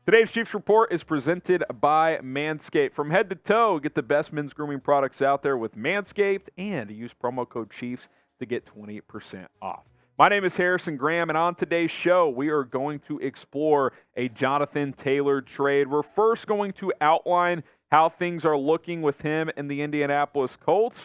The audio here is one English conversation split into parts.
Today's Chiefs Report is presented by Manscaped. From head to toe, get the best men's grooming products out there with Manscaped and use promo code Chiefs to get 20% off. My name is Harrison Graham, and on today's show, we are going to explore a Jonathan Taylor trade. We're first going to outline how things are looking with him and the Indianapolis Colts.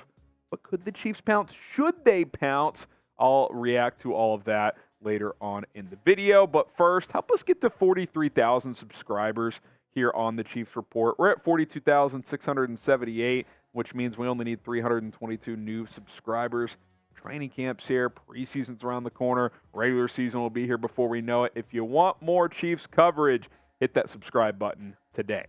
But could the Chiefs pounce? Should they pounce? I'll react to all of that later on in the video. But first, help us get to 43,000 subscribers here on the Chiefs Report. We're at 42,678, which means we only need 322 new subscribers. Training camp's here, preseason's around the corner, regular season will be here before we know it. If you want more Chiefs coverage, hit that subscribe button today.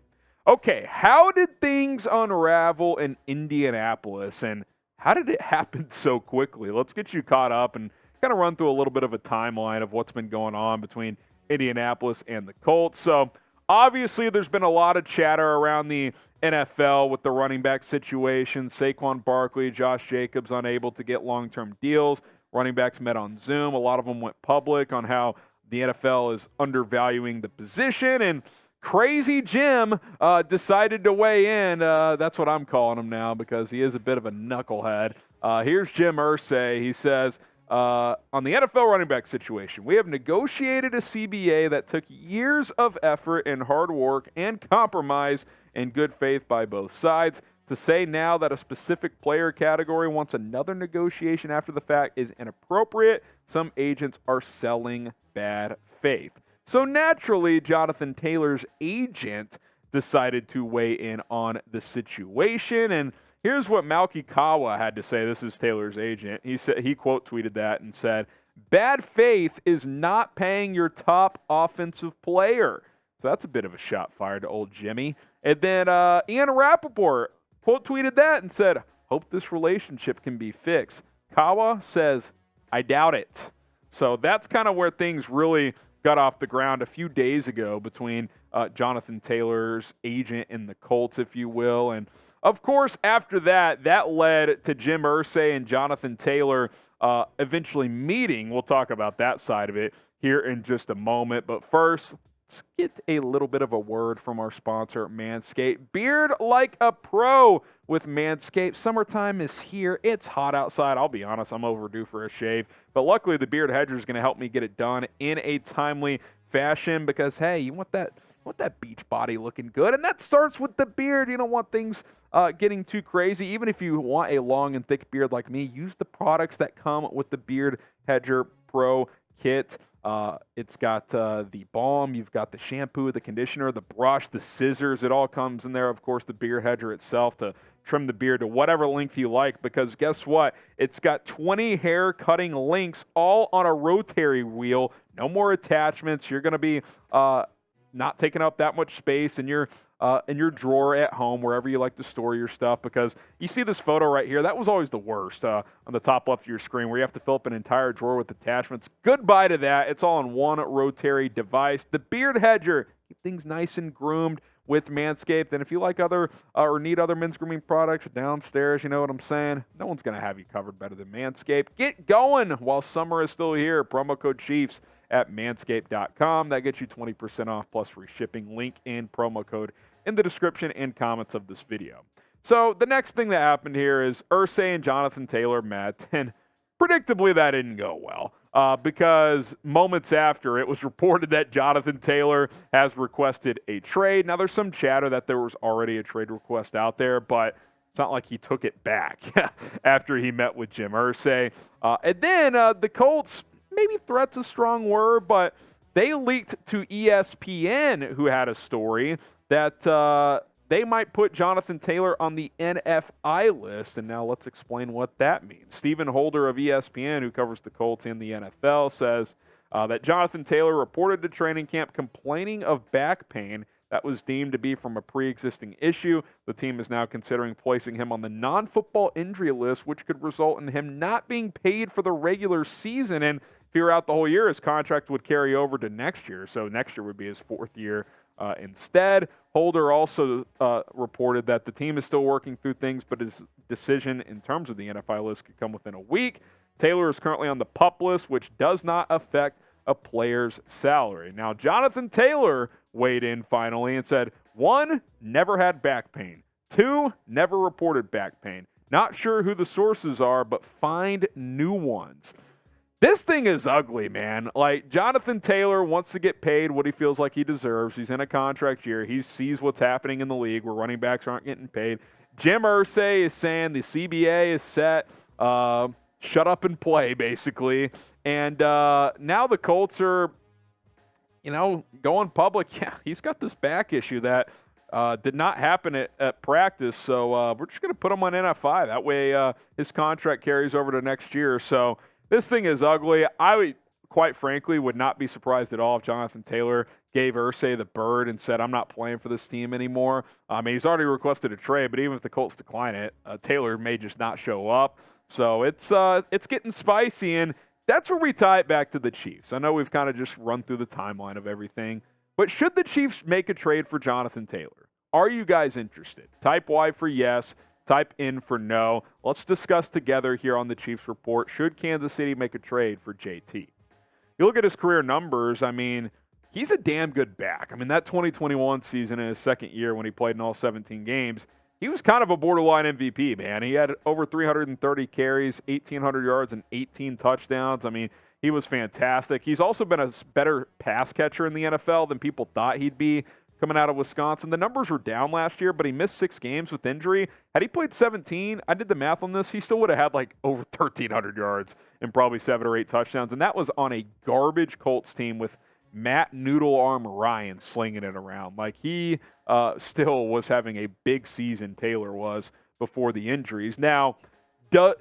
Okay, how did things unravel in Indianapolis, and how did it happen so quickly? Let's get you caught up and kind of run through a little bit of a timeline of what's been going on between Indianapolis and the Colts. So obviously there's been a lot of chatter around the NFL with the running back situation. Saquon Barkley, Josh Jacobs unable to get long-term deals. Running backs met on Zoom. A lot of them went public on how the NFL is undervaluing the position, and Crazy Jim decided to weigh in. That's what I'm calling him now because he is a bit of a knucklehead. Here's Jim Irsay. He says, on the NFL running back situation, we have negotiated a CBA that took years of effort and hard work and compromise in good faith by both sides. To say now that a specific player category wants another negotiation after the fact is inappropriate. Some agents are selling bad faith. So naturally, Jonathan Taylor's agent decided to weigh in on the situation, and here's what Malky Kawa had to say. This is Taylor's agent. He quote tweeted that and said, "Bad faith is not paying your top offensive player." So that's a bit of a shot fired to old Jimmy. And then Ian Rappaport quote tweeted that and said, "Hope this relationship can be fixed." Kawa says, "I doubt it." So that's kind of where things really got off the ground a few days ago between Jonathan Taylor's agent and the Colts, if you will. And of course, after that led to Jim Irsay and Jonathan Taylor eventually meeting. We'll talk about that side of it here in just a moment. But first, let's get a little bit of a word from our sponsor, Manscaped. Beard like a pro with Manscaped. Summertime is here. It's hot outside. I'll be honest, I'm overdue for a shave. But luckily, the Beard Hedger is going to help me get it done in a timely fashion because, hey, you want that beach body looking good. And that starts with the beard. You don't want things getting too crazy. Even if you want a long and thick beard like me, use the products that come with the Beard Hedger Pro kit. It's got the balm, you've got the shampoo, the conditioner, the brush, the scissors. It all comes in there. Of course, the Beard Hedger itself to trim the beard to whatever length you like, because guess what? It's got 20 hair cutting links all on a rotary wheel. No more attachments. You're going to be not taking up that much space in your drawer at home, wherever you like to store your stuff, because you see this photo right here. That was always the worst on the top left of your screen, where you have to fill up an entire drawer with attachments. Goodbye to that. It's all in one rotary device. The Beard Hedger. Keep things nice and groomed with Manscaped. And if you like other or need other men's grooming products downstairs, you know what I'm saying? No one's going to have you covered better than Manscaped. Get going while summer is still here. Promo code Chiefs at manscaped.com. That gets you 20% off plus free shipping. Link and promo code in the description and comments of this video. So the next thing that happened here is Irsay and Jonathan Taylor met, and predictably that didn't go well because moments after, it was reported that Jonathan Taylor has requested a trade. Now, there's some chatter that there was already a trade request out there, but it's not like he took it back after he met with Jim Irsay. And then the Colts, maybe threat's a strong word, but they leaked to ESPN, who had a story that they might put Jonathan Taylor on the NFI list. And now let's explain what that means. Stephen Holder of ESPN, who covers the Colts and the NFL, says that Jonathan Taylor reported to training camp complaining of back pain that was deemed to be from a pre-existing issue. The team is now considering placing him on the non-football injury list, which could result in him not being paid for the regular season. And if he were out the whole year, his contract would carry over to next year. So next year would be his fourth year instead. Holder also reported that the team is still working through things, but his decision in terms of the NFI list could come within a week. Taylor is currently on the PUP list, which does not affect a player's salary. Now, Jonathan Taylor weighed in finally and said, 1, never had back pain. 2, never reported back pain. Not sure who the sources are, but find new ones. This thing is ugly, man. Like, Jonathan Taylor wants to get paid what he feels like he deserves. He's in a contract year. He sees what's happening in the league where running backs aren't getting paid. Jim Irsay is saying the CBA is set. Shut up and play, basically. And now the Colts are, going public. Yeah, he's got this back issue that did not happen at practice. So we're just going to put him on NFI. That way his contract carries over to next year. So this thing is ugly. I quite frankly would not be surprised at all if Jonathan Taylor gave Irsay the bird and said, I'm not playing for this team anymore. I mean, he's already requested a trade, but even if the Colts decline it, Taylor may just not show up. So it's getting spicy, and that's where we tie it back to the Chiefs. I know we've kind of just run through the timeline of everything, but should the Chiefs make a trade for Jonathan Taylor? Are you guys interested? Type Y for yes. Type in for no. Let's discuss together here on the Chiefs Report. Should Kansas City make a trade for JT? You look at his career numbers, I mean, he's a damn good back. I mean, that 2021 season in his second year when he played in all 17 games, he was kind of a borderline MVP, man. He had over 330 carries, 1,800 yards, and 18 touchdowns. I mean, he was fantastic. He's also been a better pass catcher in the NFL than people thought he'd be coming out of Wisconsin. The numbers were down last year, but he missed 6 games with injury. Had he played 17, I did the math on this, he still would have had like over 1,300 yards and probably 7 or 8 touchdowns. And that was on a garbage Colts team with Matt Noodle Arm Ryan slinging it around. Like, he still was having a big season, Taylor was, before the injuries. Now,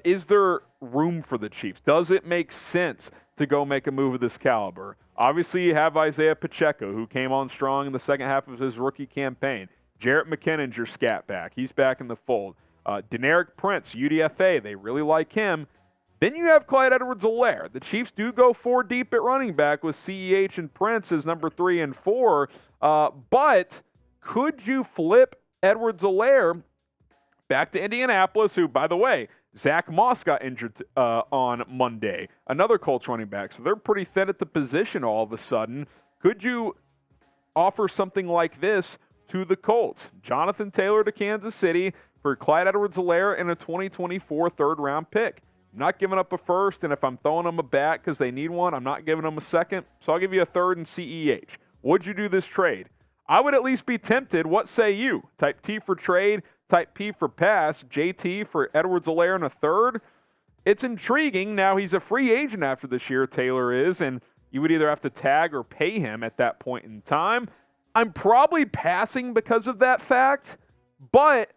is there room for the Chiefs? Does it make sense to go make a move of this caliber? Obviously, you have Isiah Pacheco, who came on strong in the second half of his rookie campaign. Jerick McKinnon's your scat back. He's back in the fold. Deneric Prince, UDFA, they really like him. Then you have Clyde Edwards-Helaire. The Chiefs do go 4 deep at running back with CEH and Prince as number 3 and 4. But could you flip Edwards-Helaire back to Indianapolis, who, by the way, Zach Moss got injured on Monday, another Colts running back. So they're pretty thin at the position all of a sudden. Could you offer something like this to the Colts? Jonathan Taylor to Kansas City for Clyde Edwards-Helaire and a 2024 third-round pick. I'm not giving up a first, and if I'm throwing them a back because they need one, I'm not giving them a second. So I'll give you a third and CEH. Would you do this trade? I would at least be tempted. What say you? Type T for trade, type P for pass, JT for Edwards-Helaire and a third. It's intriguing. Now, he's a free agent after this year, Taylor is, and you would either have to tag or pay him at that point in time. I'm probably passing because of that fact, but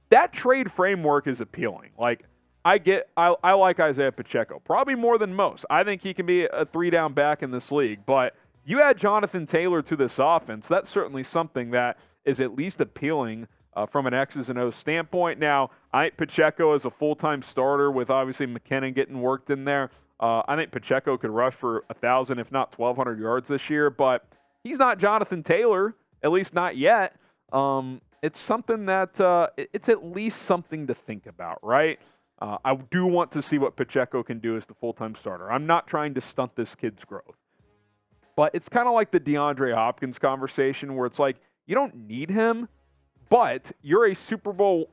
that trade framework is appealing. Like, I like Isiah Pacheco, probably more than most. I think he can be a 3-down back in this league, but you add Jonathan Taylor to this offense, that's certainly something that is at least appealing from an X's and O's standpoint. Now, I think Pacheco is a full-time starter with obviously McKinnon getting worked in there. I think Pacheco could rush for 1,000, if not 1,200 yards this year, but he's not Jonathan Taylor, at least not yet. It's something that it's at least something to think about, right? I do want to see what Pacheco can do as the full-time starter. I'm not trying to stunt this kid's growth. But it's kind of like the DeAndre Hopkins conversation where it's like, you don't need him, but you're a Super Bowl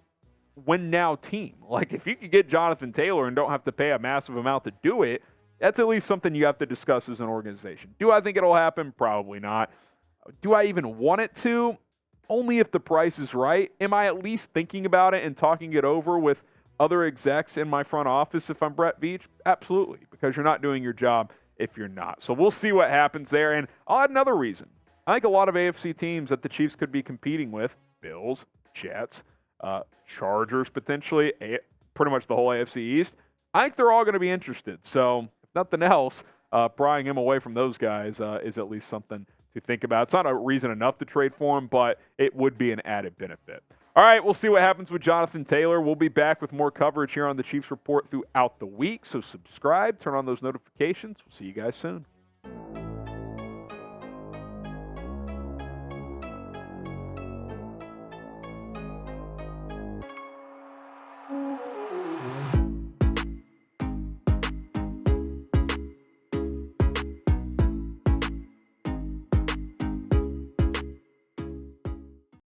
win-now team. Like, if you could get Jonathan Taylor and don't have to pay a massive amount to do it, that's at least something you have to discuss as an organization. Do I think it'll happen? Probably not. Do I even want it to? Only if the price is right. Am I at least thinking about it and talking it over with other execs in my front office if I'm Brett Veach? Absolutely, because you're not doing your job if you're not. So we'll see what happens there. And I'll add another reason. I think a lot of AFC teams that the Chiefs could be competing with, Bills, Jets, Chargers potentially, pretty much the whole AFC East, I think they're all going to be interested. So if nothing else, prying him away from those guys is at least something to think about. It's not a reason enough to trade for him, but it would be an added benefit. All right, we'll see what happens with Jonathan Taylor. We'll be back with more coverage here on the Chiefs Report throughout the week. So subscribe, turn on those notifications. We'll see you guys soon.